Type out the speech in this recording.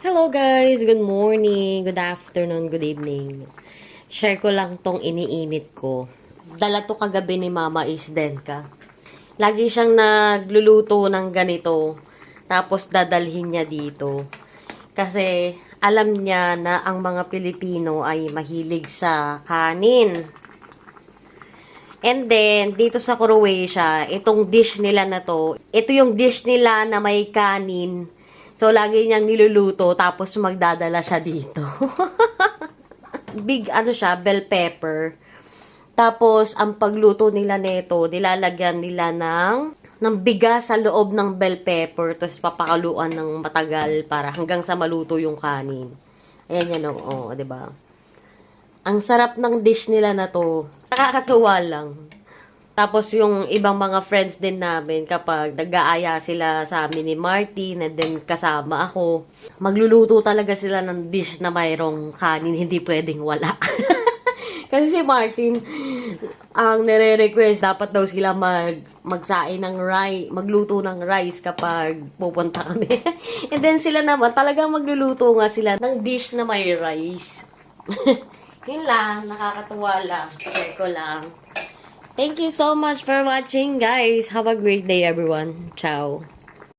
Hello guys! Good morning, good afternoon, good evening. Share ko lang tong iniinit ko. Dala to kagabi ni Mama Isdenka. Lagi siyang nagluluto ng ganito. Tapos dadalhin niya dito. Kasi alam niya na ang mga Pilipino ay mahilig sa kanin. And then, dito sa Croatia, itong dish nila na to, ito yung dish nila na may kanin. So, lagi niyang niluluto, tapos magdadala siya dito. Big, siya, bell pepper. Tapos, ang pagluto nila nito, nilalagyan nila ng bigas sa loob ng bell pepper, tapos papakaluan ng matagal para hanggang sa maluto yung kanin. Ayan yan, oh, diba? Ang sarap ng dish nila na to. Nakakatuwa lang. Tapos yung ibang mga friends din namin, kapag nag-aaya sila sa amin ni Martin, and then kasama ako, magluluto talaga sila ng dish na mayroong kanin, hindi pwedeng wala. Kasi si Martin, ang nire-request, dapat daw sila magsain ng rice, magluto ng rice kapag pupunta kami. And then sila naman, talagang magluluto nga sila ng dish na may rice. Yun lang, nakakatuwa lang. Share ko lang. Thank you so much for watching, guys. Have a great day, everyone. Ciao.